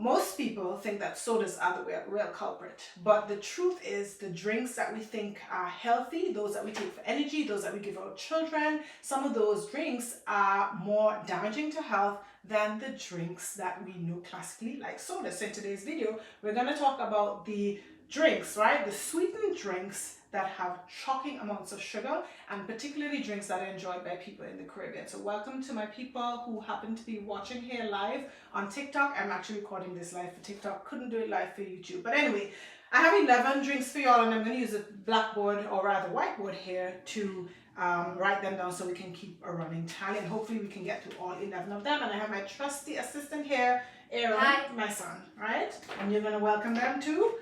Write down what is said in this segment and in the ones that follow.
most people think that sodas are the real culprit, but the truth is the drinks that we think are healthy, those that we take for energy, those that we give our children, some of those drinks are more damaging to health than the drinks that we know classically like sodas. So in today's video, we're going to talk about the drinks, right? The sweetened drinks that have shocking amounts of sugar, and particularly drinks that are enjoyed by people in the Caribbean. So welcome to my people who happen to be watching here live on TikTok. I'm actually recording this live for TikTok, couldn't do it live for YouTube. But anyway, I have 11 drinks for y'all, and I'm going to use a blackboard, or rather whiteboard here, to write them down so we can keep a running tally, and hopefully we can get through all 11 of them. And I have my trusty assistant here, Aaron, hi, my son, right? And you're going to welcome them too.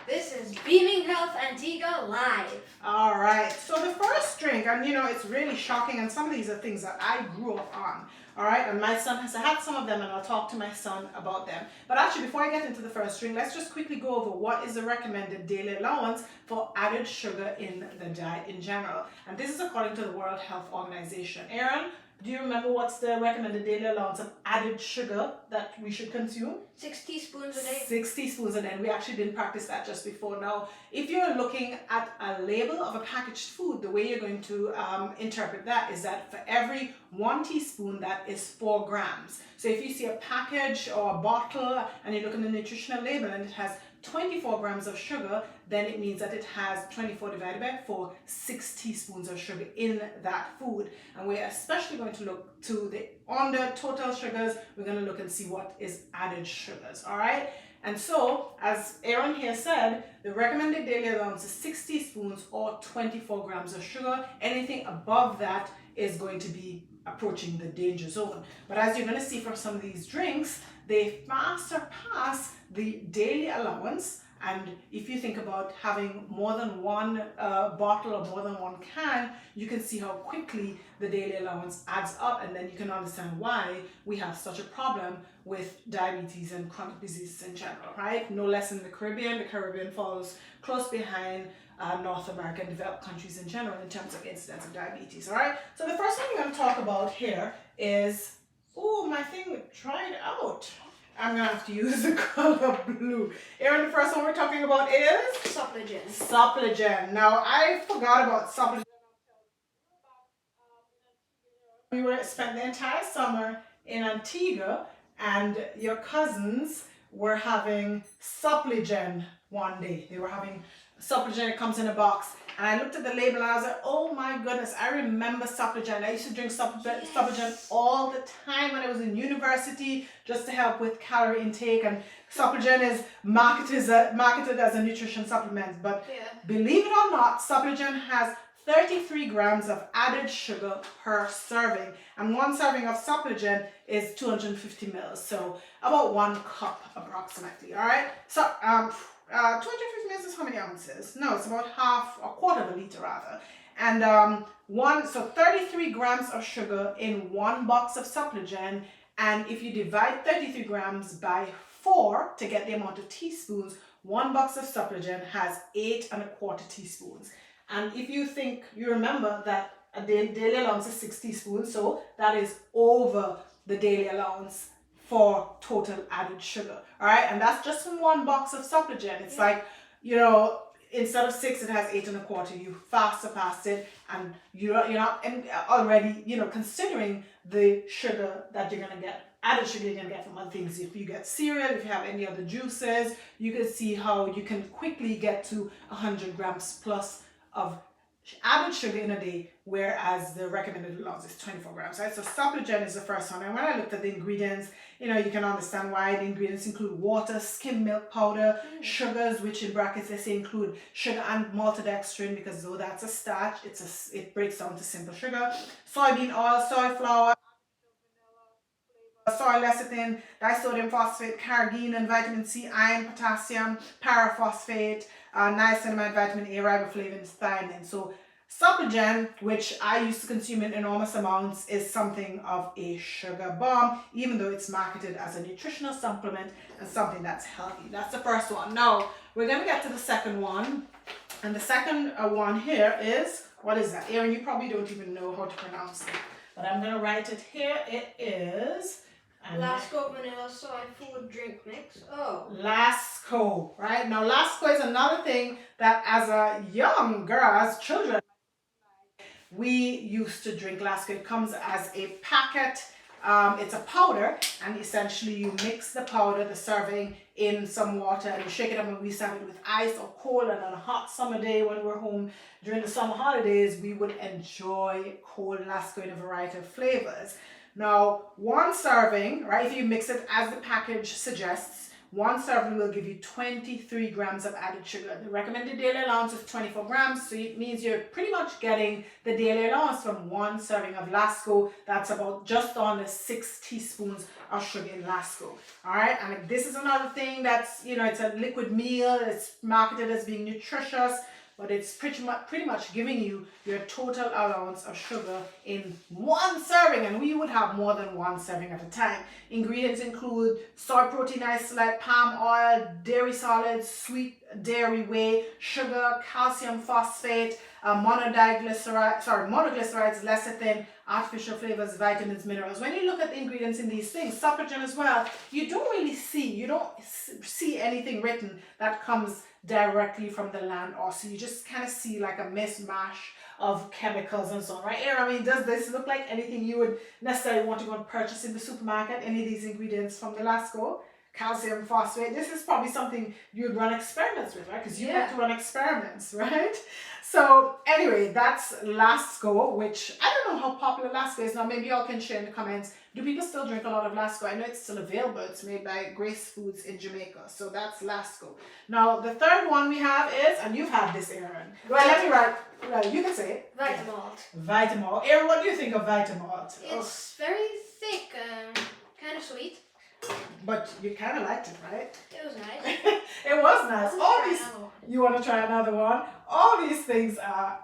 This is Beaming Health Antigua live. All right, so the first drink, and you know, it's really shocking, and some of these are things that I grew up on. All right, and my son has had some of them, and I'll talk to my son about them. But actually, before I get into the first drink, let's just quickly go over what is the recommended daily allowance for added sugar in the diet in general. And this is according to the World Health Organization. Aaron, do you remember what's the recommended daily allowance of added sugar that we should consume? 6 teaspoons a day. 6 teaspoons a day. And we actually didn't practice that just before. Now, if you're looking at a label of a packaged food, the way you're going to interpret that is that for every 1 teaspoon, that is 4 grams. So if you see a package or a bottle and you look at the nutritional label and it has 24 grams of sugar, then it means that it has 24 divided by 4, 6 teaspoons of sugar in that food. And we're especially going to look to the under total sugars. We're going to look and see what is added sugars, all right? And so, as Aaron here said, the recommended daily allowance is 6 teaspoons or 24 grams of sugar. Anything above that is going to be approaching the danger zone. But as you're going to see from some of these drinks, they far surpass the daily allowance. And if you think about having more than one bottle or more than one can, you can see how quickly the daily allowance adds up, and then you can understand why we have such a problem with diabetes and chronic diseases in general, right? No less in the Caribbean. The Caribbean follows close behind North America and developed countries in general in terms of incidence of diabetes, all right? So the first thing I'm going to talk about here is, oh, my thing dried out. I'm going to have to use the color blue. Aaron, the first one we're talking about is? Supplegen. Supplegen. Now, I forgot about Supplegen. We spent the entire summer in Antigua, and your cousins were having Supplegen one day. They were having Supplegen. It comes in a box. And I looked at the label and I was like, oh my goodness, I remember Supplegen. I used to drink Supplegen all the time when I was in university just to help with calorie intake. And Supplegen is marketed as a nutrition supplement. But believe it or not, Supplegen has 33 grams of added sugar per serving. And 1 serving of Supplegen is 250 mils. So about 1 cup approximately, all right? So, 250 mils is how many ounces? No, it's about a quarter of a liter rather. And so 33 grams of sugar in 1 box of Supplegen. And if you divide 33 grams by 4 to get the amount of teaspoons, 1 box of Supplegen has 8¼ teaspoons. And if you remember that a daily allowance is 6 teaspoons, so that is over the daily allowance for total added sugar, all right? And that's just from 1 box of Supplegen. It's like, you know, instead of 6, it has 8¼ You far surpassed it, and you're not already, you know, considering the sugar that you're gonna get, added sugar you're gonna get from other things. If you get cereal, if you have any other juices, you can see how you can quickly get to 100 grams plus of added sugar in a day, whereas the recommended allowance is 24 grams, right? So Supplegen is the first one. And when I looked at the ingredients, you know, you can understand why. The ingredients include water, skim milk powder, sugars, which in brackets they say include sugar and maltodextrin, because though that's a starch, it breaks down to simple sugar. Soybean oil, soy flour, soy lecithin, disodium phosphate, carrageenan, vitamin C, iron, potassium, paraphosphate, niacinamide, vitamin A, riboflavin, thiamine. So Supplegen, which I used to consume in enormous amounts, is something of a sugar bomb, even though it's marketed as a nutritional supplement and something that's healthy. That's the first one. Now, we're going to get to the second one. And the second one here is, what is that? Aaron, you probably don't even know how to pronounce it, but I'm going to write it here. It is And Lasco vanilla soy food drink mix. Oh. Lasco, right? Now Lasco is another thing that as a young girl, as children, we used to drink Lasco. It comes as a packet. It's a powder, and essentially you mix the powder, the serving, in some water, and you shake it up, and we serve it with ice or cold. And on a hot summer day when we're home during the summer holidays, we would enjoy cold Lasco in a variety of flavors. Now, one serving, right, if you mix it as the package suggests, one serving will give you 23 grams of added sugar. The recommended daily allowance is 24 grams, so it means you're pretty much getting the daily allowance from one serving of Lasco. That's about just under 6 teaspoons of sugar in Lasco. All right, and this is another thing that's, it's a liquid meal. It's marketed as being nutritious, but it's pretty much giving you your total allowance of sugar in one serving, and we would have more than one serving at a time. Ingredients include soy protein isolate, palm oil, dairy solids, sweet dairy whey, sugar, calcium phosphate, monoglycerides, lecithin, artificial flavors, vitamins, minerals. When you look at the ingredients in these things, supplement as well, you don't see anything written that comes directly from the land, or so you just kind of see like a mishmash of chemicals and so on, right? Aaron, I mean, does this look like anything you would necessarily want to go and purchase in the supermarket? Any of these ingredients from the Lasco? Calcium phosphate. This is probably something you'd run experiments with, right? Because you like to run experiments, right? So anyway, that's Lasco, which I don't know how popular Lasco is now. Maybe y'all can share in the comments. Do people still drink a lot of Lasco? I know it's still available. It's made by Grace Foods in Jamaica. So that's Lasco. Now the third one we have is, and you've had this, Aaron. Well, let me write. Well, you can say it. Vitamalt. Vitamalt. Aaron, what do you think of Vitamalt? It's very thick, kind of sweet. But you kind of liked it, right? It was nice. It was nice. All these, you want to try another one? All these things are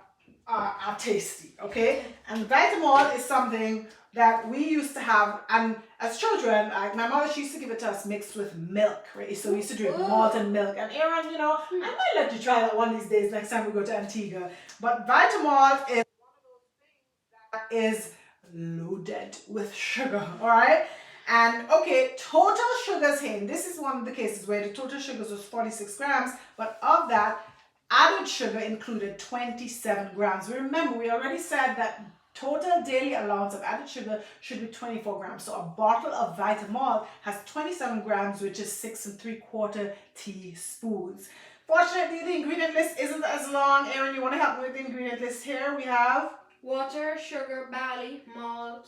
tasty, okay? And Vitamol is something that we used to have, and as children, like my mother, she used to give it to us mixed with milk, right? So we used to drink malt and milk. And Aaron, I might let you try that one of these days next time we go to Antigua. But Vitamol is one of those things that is loaded with sugar, all right? And okay, total sugars here, this is one of the cases where the total sugars was 46 grams, but of that, added sugar included 27 grams. Remember, we already said that total daily allowance of added sugar should be 24 grams. So a bottle of Vitamol has 27 grams, which is 6 3/4 teaspoons. Fortunately, the ingredient list isn't as long. Aaron, you want to help me with the ingredient list here? We have water, sugar, barley malt,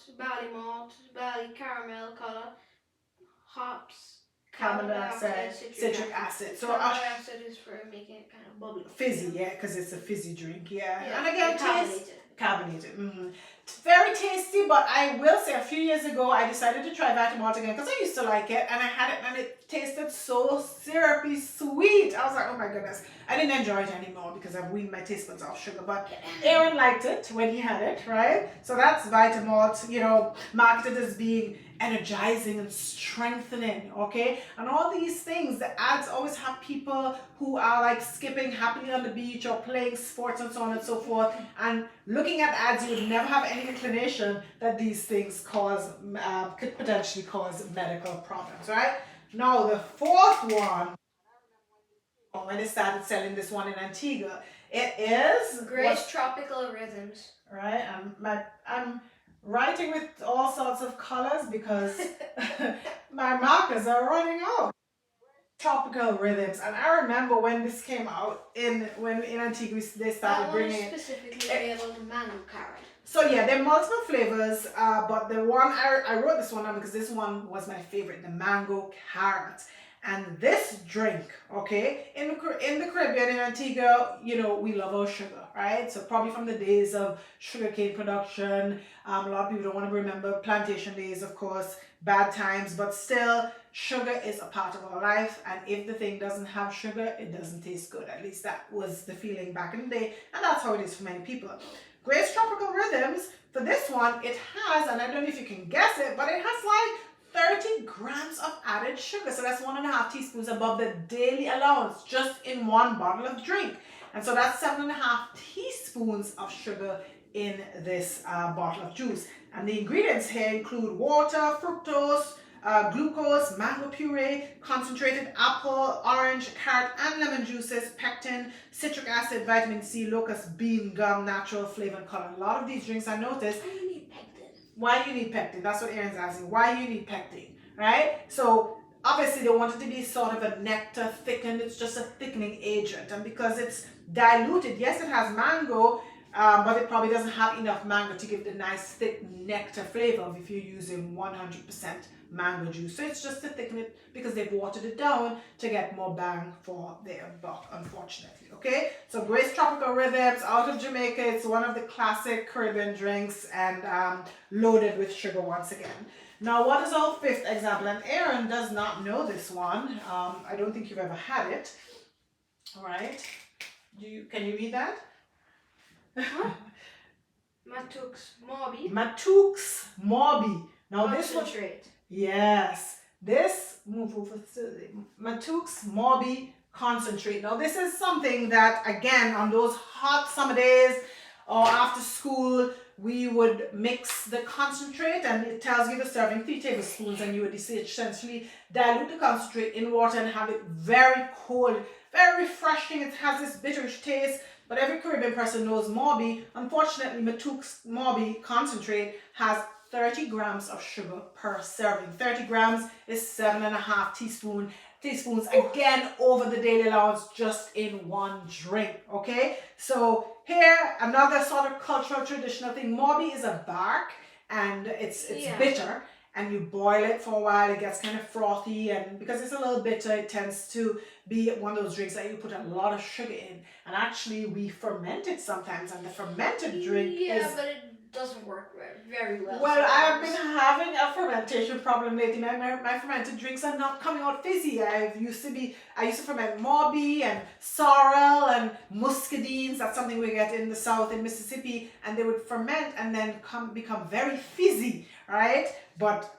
barley caramel color, hops, carbon dioxide, citric acid. So carbon dioxide is for making it kind of bubbly. Fizzy, yeah, because it's a fizzy drink, yeah. And again, carbonated. Mm-hmm. Very tasty, but I will say a few years ago I decided to try Vitamalt again because I used to like it, and I had it and it tasted so syrupy sweet. I was like, oh my goodness. I didn't enjoy it anymore because I've weaned my taste buds off sugar, but Aaron liked it when he had it, right? So that's Vitamalt, marketed as being energizing and strengthening, okay? And all these things, the ads always have people who are like skipping happily on the beach or playing sports and so on and so forth, and looking at ads, you would never have any inclination that these things could potentially cause medical problems, right? Now the fourth one, when they started selling this one in Antigua, it is Grace Tropical Rhythms. Right, I'm writing with all sorts of colors because my markers are running out. Tropical Rhythms, and I remember when this came out in Antigua they started bringing it. Specifically available to mango carrot. So yeah, there are multiple flavors, but the one I wrote this one down because this one was my favorite, the mango carrot. And this drink, okay, in the Caribbean, in Antigua, we love our sugar, right? So probably from the days of sugarcane production, a lot of people don't want to remember plantation days, of course, bad times, but still, sugar is a part of our life. And if the thing doesn't have sugar, it doesn't taste good. At least that was the feeling back in the day, and that's how it is for many people. Grace Tropical Rhythms, for this one, it has, and I don't know if you can guess it, but it has like 30 grams of added sugar. So that's 1.5 teaspoons above the daily allowance just in one bottle of drink. And so that's 7.5 teaspoons of sugar in this bottle of juice. And the ingredients here include water, fructose, glucose, mango puree, concentrated apple, orange, carrot, and lemon juices, pectin, citric acid, vitamin C, locust bean gum, natural flavor and color. A lot of these drinks I noticed. Why you need pectin? Why you need pectin? That's what Aaron's asking. Why you need pectin, right? So obviously they want it to be sort of a nectar thickened. It's just a thickening agent, and because it's diluted, yes, it has mango, but it probably doesn't have enough mango to give the nice thick nectar flavor if you're using 100% mango juice. So it's just to thicken it because they've watered it down to get more bang for their buck, unfortunately. Okay, so Grace Tropical Rhythms out of Jamaica. It's one of the classic Caribbean drinks and loaded with sugar once again. Now, what is our fifth example? And Aaron does not know this one. I don't think you've ever had it. All right. Can you read that? What? Matux Morbi. Matux Morbi. Now this one. Concentrate. Yes. This Matux Morbi concentrate. Now this is something that, again, on those hot summer days or after school, we would mix the concentrate, and it tells you the serving 3 tablespoons, and you would essentially dilute the concentrate in water and have it very cold, very refreshing. It has this bitterish taste, but every Caribbean person knows Morbi. Unfortunately, Matux Morbi concentrate has 30 grams of sugar per serving. 30 grams is 7.5 teaspoons, again, over the daily allowance just in one drink, okay? So here, another sort of cultural traditional thing. Morbi is a bark, and it's bitter, and you boil it for a while. It gets kind of frothy, and because it's a little bitter, it tends to be one of those drinks that you put a lot of sugar in. And actually, we ferment it sometimes, and the fermented drink is... but it doesn't work very well. Well, I've been having a fermentation problem lately. My fermented drinks are not coming out fizzy. I used to ferment Morbi and sorrel and muscadines. That's something we get in the south in Mississippi, and they would ferment and then become very fizzy, right? But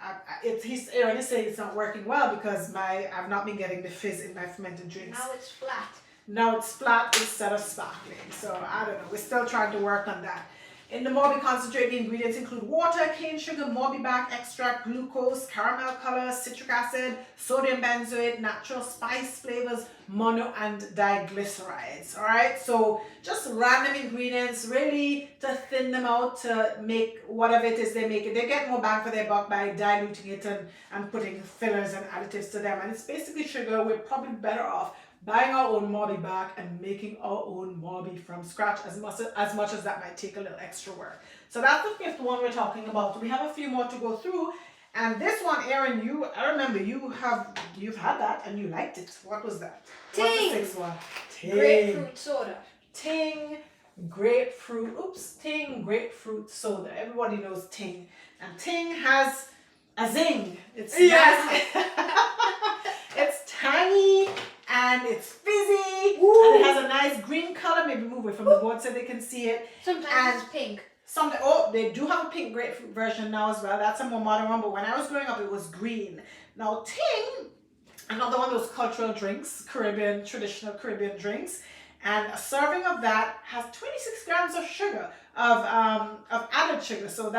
Aaron is saying it's not working well because I've not been getting the fizz in my fermented drinks. Now it's flat. Now it's flat instead of sparkling. So I don't know. We're still trying to work on that. In the Morbi concentrate, the ingredients include water, cane sugar, Morbi bark extract, glucose, caramel color, citric acid, sodium benzoate, natural spice flavors, mono and diglycerides. All right, so just random ingredients, really to thin them out to make whatever it is they make it. They get more bang for their buck by diluting it and putting fillers and additives to them. And it's basically sugar. We're probably better off buying our own Morbi back and making our own Morbi from scratch, as much as that might take a little extra work. So that's the fifth one we're talking about. We have a few more to go through, and this one, Aaron, I remember you've had that and you liked it. What was that? Ting. What's the sixth one? Ting. Grapefruit soda. Ting grapefruit soda. Everybody knows Ting, and Ting has a zing. It's nice. It's tangy. And it's fizzy. Ooh. And it has a nice green color. Maybe move away from the board so they can see it. Sometimes it's pink. They do have a pink grapefruit version now as well. That's a more modern one. But when I was growing up, it was green. Now, Ting, another one of those cultural drinks, traditional Caribbean drinks. And a serving of that has 26 grams of sugar, of added sugar. So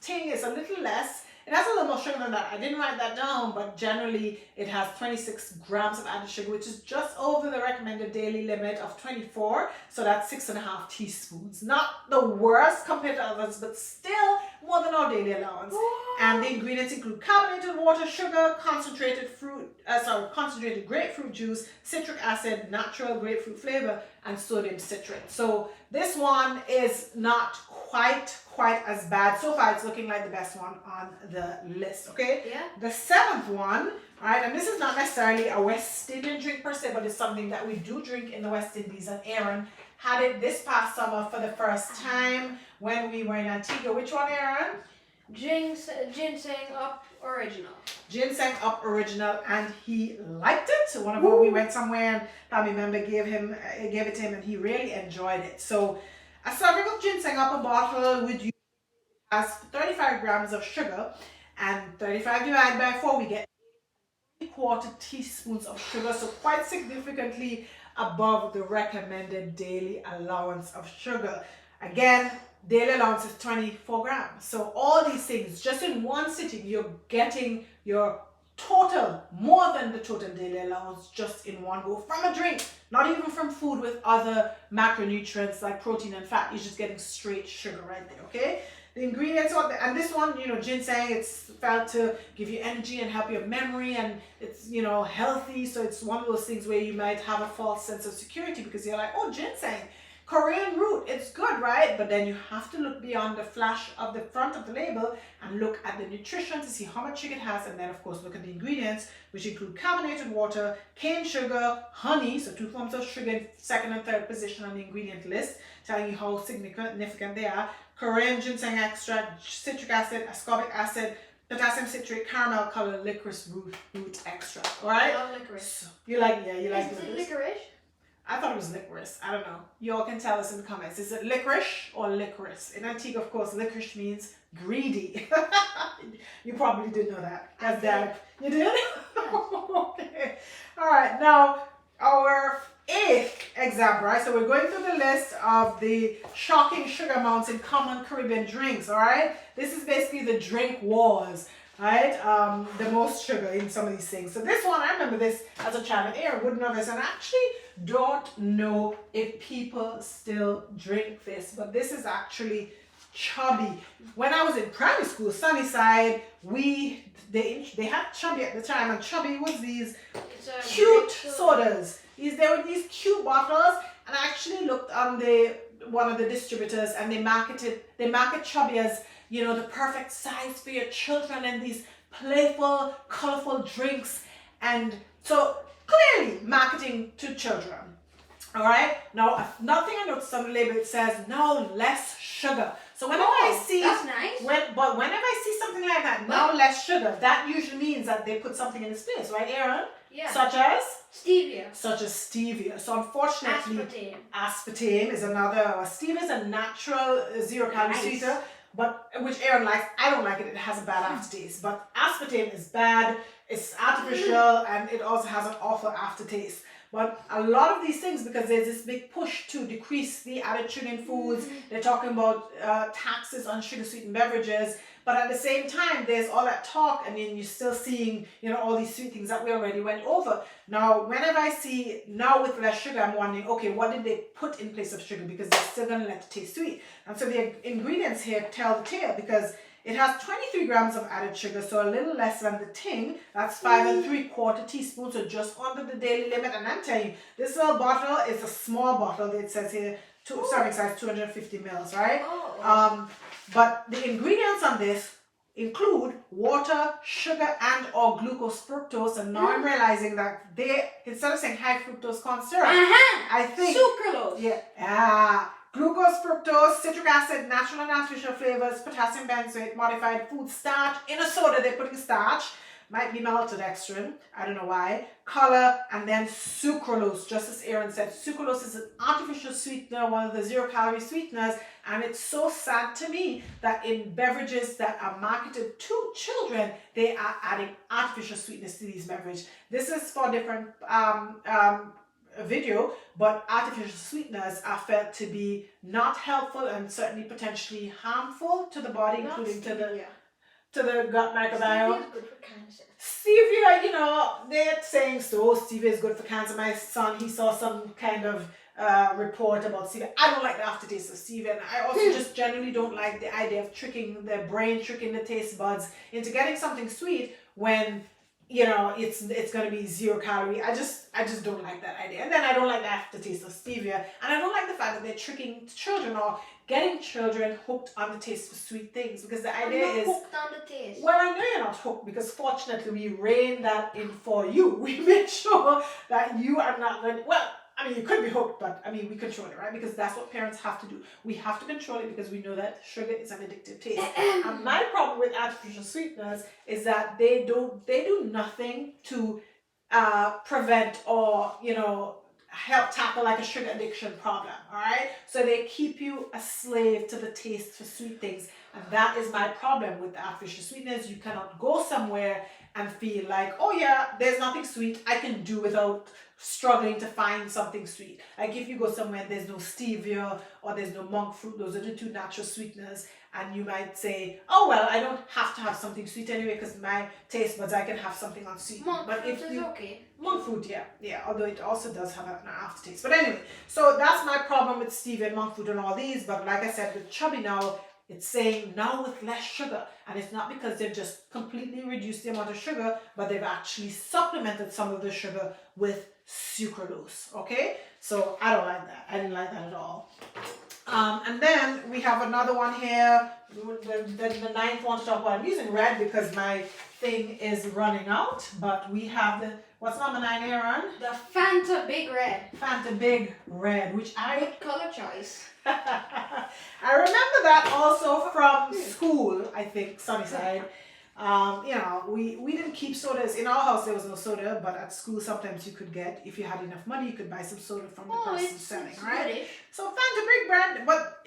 Ting is a little less. It has a little more sugar than that. I didn't write that down, but generally it has 26 grams of added sugar, which is just over the recommended daily limit of 24. So that's 6.5 teaspoons. Not the worst compared to others, but still more than our daily allowance. Whoa. And the ingredients include carbonated water, sugar, concentrated grapefruit juice, citric acid, natural grapefruit flavor, and sodium citrate. So this one is not quite as bad. So far, it's looking like the best one on the list, okay? Yeah. The seventh one, all right, and this is not necessarily a West Indian drink per se, but it's something that we do drink in the West Indies, and Aaron had it this past summer for the first time when we were in Antigua. Which one, Aaron? Ginseng Up Original. Ginseng Up Original, and he liked it. One of our, we went somewhere and family member gave it to him, and he really enjoyed it. So a serving of Ginseng Up, a bottle would use has 35 grams of sugar, and 35 divided by 4, we get 3/4 teaspoons of sugar, so quite significantly above the recommended daily allowance of sugar. Again, daily allowance is 24 grams. So all these things, just in one sitting, you're getting your more than the total daily allowance just in one go from a drink, not even from food with other macronutrients like protein and fat. You're just getting straight sugar right there, okay? The ingredients on and this one, ginseng, it's felt to give you energy and help your memory, and it's, healthy. So it's one of those things where you might have a false sense of security because you're like, oh, ginseng, Korean root, it's good, right? But then you have to look beyond the flash of the front of the label and look at the nutrition to see how much sugar it has, and then of course look at the ingredients, which include carbonated water, cane sugar, honey, so 2 forms of sugar in second and third position on the ingredient list, telling you how significant they are. Korean ginseng extract, citric acid, ascorbic acid, potassium citrate, caramel color, licorice root extract. All right. I love licorice. So, you like Is it licorice? I thought it was licorice. I don't know. You all can tell us in the comments. Is it licorice or licorice? In Antigua, of course, licorice means greedy. You probably didn't know that. That's that. You did? Okay. All right. Now, our 8th example, right? So we're going through the list of the shocking sugar amounts in common Caribbean drinks, all right? This is basically the drink wars, right? The most sugar in some of these things. So this one, I remember this as a child. Aaron wouldn't know this, and I actually don't know if people still drink this, but this is actually chubby. When I was in primary school, Sunnyside, they had chubby at the time, and chubby was these cute sodas. There were these cute bottles, and I actually looked on one of the distributors, and they market chubby as, the perfect size for your children, and these playful, colorful drinks, and so clearly marketing to children. All right. Now, nothing I noticed on the label, it says no less sugar. So whenever I see, that's nice. Whenever I see something like that, no less sugar, that usually means that they put something in its place, right, Aaron? Yeah. Such as stevia. So unfortunately, aspartame is another. Stevia is a natural 0-calorie sweetener, but which Aaron likes. I don't like it. It has a bad aftertaste. But aspartame is bad. It's artificial, and it also has an awful aftertaste. But a lot of these things, because there's this big push to decrease the added sugar in foods, they're talking about taxes on sugar-sweetened beverages, but at the same time, there's all that talk, and then you're still seeing, all these sweet things that we already went over. Now, whenever I see now with less sugar, I'm wondering, okay, what did they put in place of sugar? Because they're still going to let it taste sweet. And so the ingredients here tell the tale, because it has 23 grams of added sugar, so a little less than the ting. That's 5 3/4 teaspoons, so just under the daily limit. And I'm telling you, this little bottle is a small bottle. It says here, serving size 250 mils, right? But the ingredients on this include water, sugar, and or glucose fructose. And now I'm realizing that they, instead of saying high fructose corn syrup, I think sucralose. Yeah. Glucose, fructose, citric acid, natural and artificial flavors, potassium benzoate, modified food starch. In a soda, they're putting starch. Might be maltodextrin. I don't know why. Color, and then sucralose. Just as Aaron said, sucralose is an artificial sweetener, one of the 0-calorie sweeteners. And it's so sad to me that in beverages that are marketed to children, they are adding artificial sweetness to these beverages. This is for different video, but artificial sweeteners are felt to be not helpful and certainly potentially harmful to the body, including to the gut microbiome. Stevia is good for cancer. Stevia, they're saying so. Stevia is good for cancer. My son, he saw some kind of report about stevia. I don't like the aftertaste of stevia, and I also just generally don't like the idea of tricking the brain, tricking the taste buds into getting something sweet when it's going to be 0-calorie. I just don't like that idea. And then I don't like the aftertaste of stevia. And I don't like the fact that they're tricking children or getting children hooked on the taste of sweet things. Because the idea is... hooked on the taste. Well, I know you're not hooked, because fortunately we rein that in for you. We make sure that you are not going to... Well, you could be hooked, but we control it, right? Because that's what parents have to do. We have to control it because we know that sugar is an addictive taste. And my problem with artificial sweeteners is that they do nothing to prevent or help tackle like a sugar addiction problem. All right, so they keep you a slave to the taste for sweet things, and that is my problem with the artificial sweeteners. You cannot go somewhere and feel like, oh yeah, there's nothing sweet, I can do without struggling to find something sweet. Like if you go somewhere and there's no stevia or there's no monk fruit, those are the two natural sweeteners, and you might say, oh well, I don't have to have something sweet anyway because my taste buds, I can have something unsweet. Monk but fruit if is you okay. monk fruit, yeah, although it also does have an aftertaste. But anyway, so that's my problem with stevia and monk fruit and all these. But like I said, with Chubby now, it's saying now with less sugar, and it's not because they've just completely reduced the amount of sugar, but they've actually supplemented some of the sugar with sucralose. Okay, so I don't like that. I didn't like that at all. And then we have another one here, the ninth one to talk about. I'm using red because my thing is running out, but we have the, what's number 9, Aaron? The Fanta Big Red. Fanta Big Red, which Good color choice. I remember that also from school, I think, Sunnyside. You know, we didn't keep sodas. In our house, there was no soda, but at school, sometimes you could get, if you had enough money, you could buy some soda from the person selling, right? Goodish. So Fanta Big Brand, but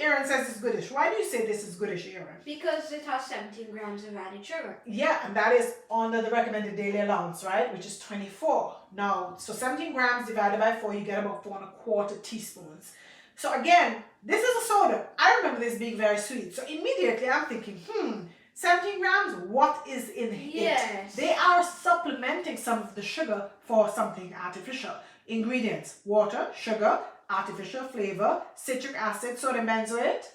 Aaron says it's goodish. Why do you say this is goodish, Aaron? Because it has 17 grams of added sugar. Yeah, and that is under the recommended daily allowance, right? Which is 24. Now, so 17 grams divided by 4, you get about 4¼ teaspoons. So again, this is a soda. I remember this being very sweet. So immediately I'm thinking, 17 grams, what is in it? They are supplementing some of the sugar for something artificial. Ingredients: water, sugar, artificial flavor, citric acid, sodium benzoate.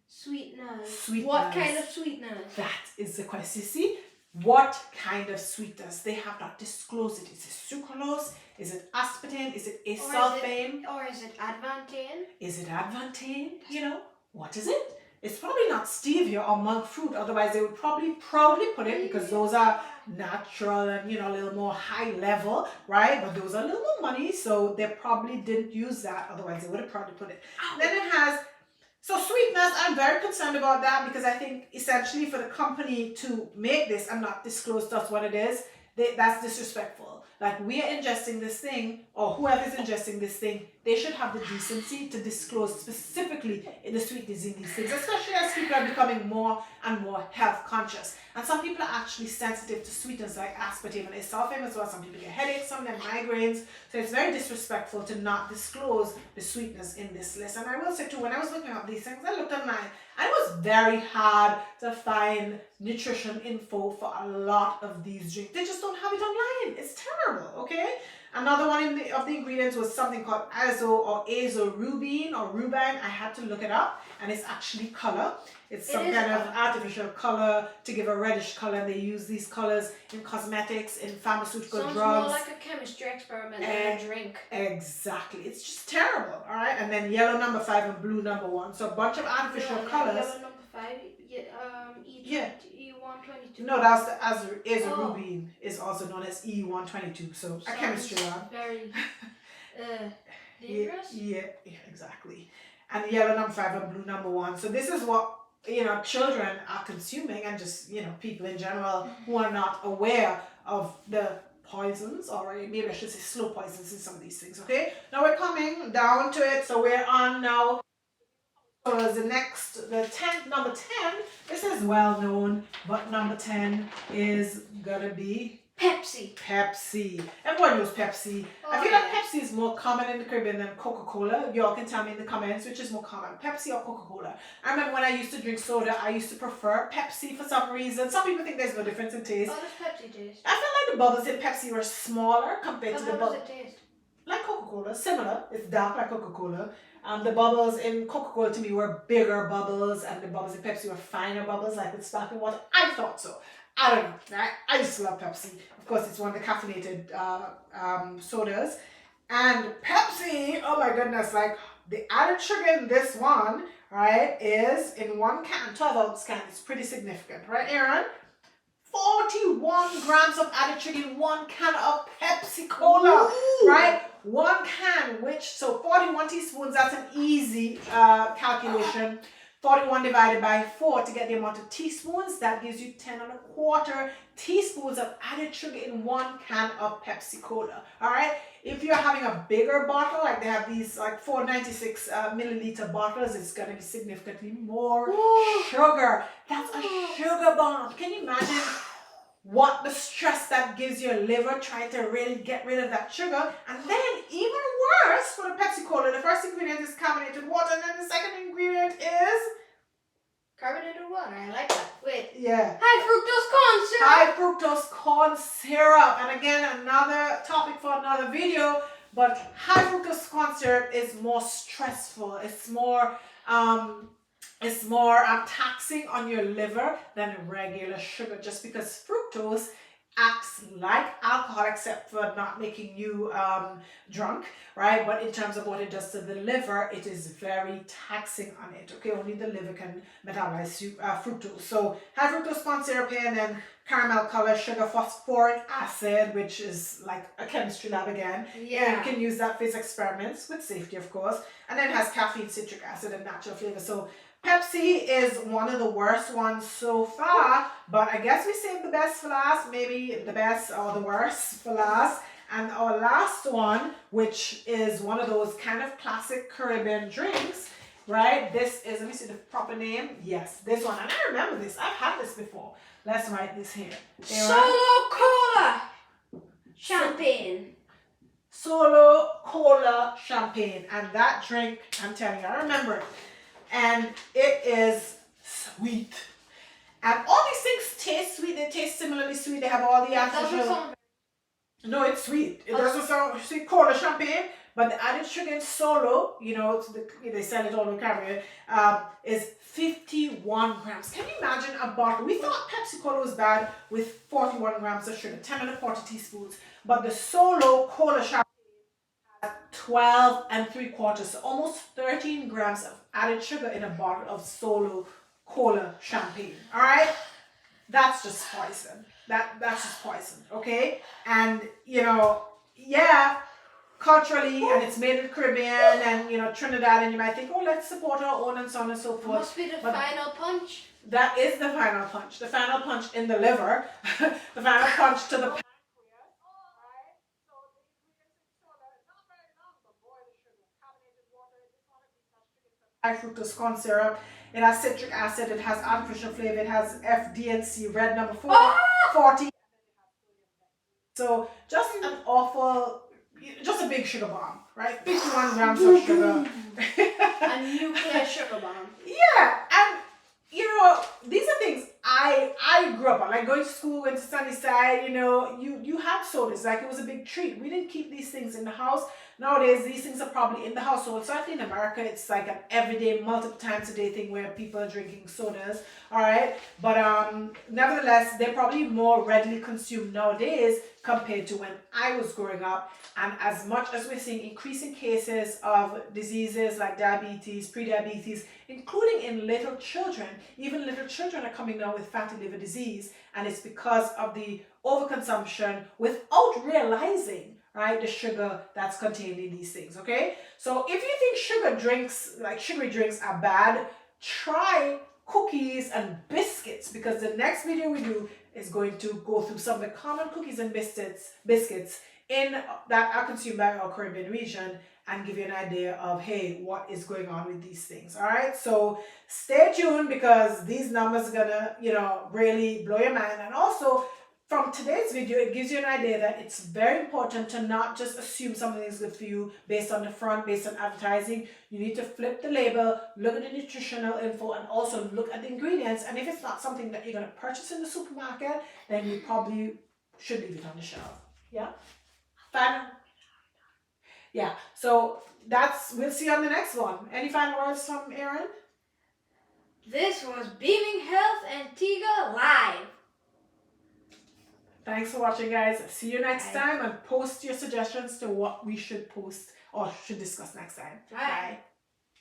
Sweeteners. Sweeteners. What kind of sweeteners? That is the question. See, what kind of sweeteners? They have not disclosed it. Is it sucralose? Is it aspartame? Is it asulfame? Or is it advantane? Is it advantane? You know, what is it? It's probably not stevia or monk fruit, otherwise they would probably proudly put it, because those are natural and, you know, a little more high level, right? But those are a little more money, so they probably didn't use that, otherwise they would have probably put it. Then it has, so sweeteners, I'm very concerned about that, because I think essentially for the company to make this and not disclose to us what it is, that's disrespectful. Like, we are ingesting this thing, or whoever is ingesting this thing, they should have the decency to disclose specifically in the sweetness in these things, especially as people are becoming more and more health conscious. And some people are actually sensitive to sweeteners like aspartame and asulfame as well. Some people get headaches, some of them migraines. So it's very disrespectful to not disclose the sweetness in this list. And I will say too, when I was looking up these things, I looked online, and it was very hard to find nutrition info for a lot of these drinks. They just don't have it online. It's terrible, okay? Another one of the ingredients was something called azorubine or rubine. I had to look it up, and it's actually color. It's some kind of artificial color to give a reddish color, and they use these colors in cosmetics, in pharmaceutical drugs. Sounds more like a chemistry experiment than a drink. Exactly. It's just terrible, all right? And then yellow number 5 and blue number 1. So a bunch of artificial colors. Yellow number 5, E122. No, that's the azorubine is also known as E122. So a chemistry one. Very dangerous. Yeah, exactly. And yellow number 5 and blue number 1. So this is what, you know, children are consuming, and just, you know, people in general who are not aware of the poisons, or maybe I should say slow poisons in some of these things. Okay, now we're coming down to it. So we're on now. So the 10th, number 10, this is well known, but number 10 is gonna be Pepsi. Everyone knows Pepsi. I feel like Pepsi is more common in the Caribbean than Coca-Cola. Y'all can tell me in the comments which is more common, Pepsi or Coca-Cola. I remember when I used to drink soda, I used to prefer Pepsi for some reason. Some people think there's no difference in taste. How does Pepsi taste? I felt like the bubbles in Pepsi were smaller compared to the bubbles. How does it taste? Like Coca-Cola, similar. It's dark like Coca-Cola. The bubbles in Coca-Cola to me were bigger bubbles, and the bubbles in Pepsi were finer bubbles, like with sparkling water. I thought so. I don't know. I used to love Pepsi. Of course, it's one of the caffeinated sodas. And Pepsi, oh my goodness, like the added sugar in this one, right, is in one can, 12-ounce can. It's pretty significant, right, Aaron? 41 grams of added sugar in one can of Pepsi Cola, right? One can, so 41 teaspoons, that's an easy calculation. 41 divided by 4 to get the amount of teaspoons, that gives you 10¼ teaspoons of added sugar in one can of Pepsi Cola, all right? If you're having a bigger bottle, like they have these like 496 milliliter bottles, it's gonna be significantly more sugar. That's a sugar bomb. Can you imagine what the stress that gives your liver trying to really get rid of that sugar. And then even worse for the Pepsi Cola, the first ingredient is carbonated water, and then the second ingredient is carbonated water. I like that. Wait. Yeah. High fructose corn syrup. High fructose corn syrup. And again, another topic for another video. But high fructose corn syrup is more stressful. It's more taxing on your liver than regular sugar, just because fructose acts like alcohol, except for not making you drunk, right? But in terms of what it does to the liver, it is very taxing on it. Okay, only the liver can metabolize fructose. So high fructose corn syrup here, and then caramel color, sugar, phosphoric acid, which is like a chemistry lab again. Yeah. And you can use that for experiments with safety, of course. And then it has caffeine, citric acid, and natural flavor. So Pepsi is one of the worst ones so far, but I guess we saved the best for last, maybe the best or the worst for last. And our last one, which is one of those kind of classic Caribbean drinks, right? This is, let me see the proper name. Yes, this one. And I remember this. I've had this before. Let's write this here. Solo Cola Champagne. Solo Cola Champagne. And that drink, I'm telling you, I remember it. And it is sweet. And all these things taste sweet. They taste similarly sweet. They have all the artificial. No, it's sweet. It doesn't sound sweet. Cola champagne, but the added sugar in Solo, you know, they sell it all in Caribbean, is 51 grams. Can you imagine a bottle? We thought Pepsi Cola was bad with 41 grams of sugar, 10 and a quarter teaspoons. But the Solo Cola champagne has 12 and 3/4, so almost 13 grams of added sugar in a bottle of Solo Cola champagne. All right, that's just poison. That's just poison. Okay, and you know, yeah, culturally, and it's made in the Caribbean and you know Trinidad, and you might think, oh, let's support our own and so on and so forth. Must be the final punch. That is the final punch. The final punch in the liver. The final punch to the. High fructose corn syrup. It has citric acid. It has artificial flavor. It has FDNC, red number 40. So just an awful, just a big sugar bomb, right? 51 grams of sugar. A nuclear sugar bomb. Yeah, and you know these are things I grew up on. Like going to school, went to Sunnyside. You know, you had sodas. Like it was a big treat. We didn't keep these things in the house. Nowadays, these things are probably in the household. Certainly in America, it's like an everyday, multiple times a day thing where people are drinking sodas. All right, but nevertheless, they're probably more readily consumed nowadays compared to when I was growing up. And as much as we're seeing increasing cases of diseases like diabetes, prediabetes, including in little children, even little children are coming down with fatty liver disease, and it's because of the overconsumption without realizing, right, the sugar that's contained in these things. Okay, so if you think sugar drinks, like sugary drinks, are bad, try cookies and biscuits, because the next video we do is going to go through some of the common cookies and biscuits in that are consumed by our Caribbean region, and give you an idea of, hey, what is going on with these things. All right, so stay tuned, because these numbers are gonna, you know, really blow your mind. And also from today's video, it gives you an idea that it's very important to not just assume something is good for you based on the front, based on advertising. You need to flip the label, look at the nutritional info, and also look at the ingredients. And if it's not something that you're going to purchase in the supermarket, then you probably should leave it on the shelf. Yeah? Final? Yeah, so we'll see you on the next one. Any final words from Aaron? This was Beaming Health Antigua Live. Thanks for watching, guys. See you next time, and post your suggestions to what we should post or should discuss next time. Bye.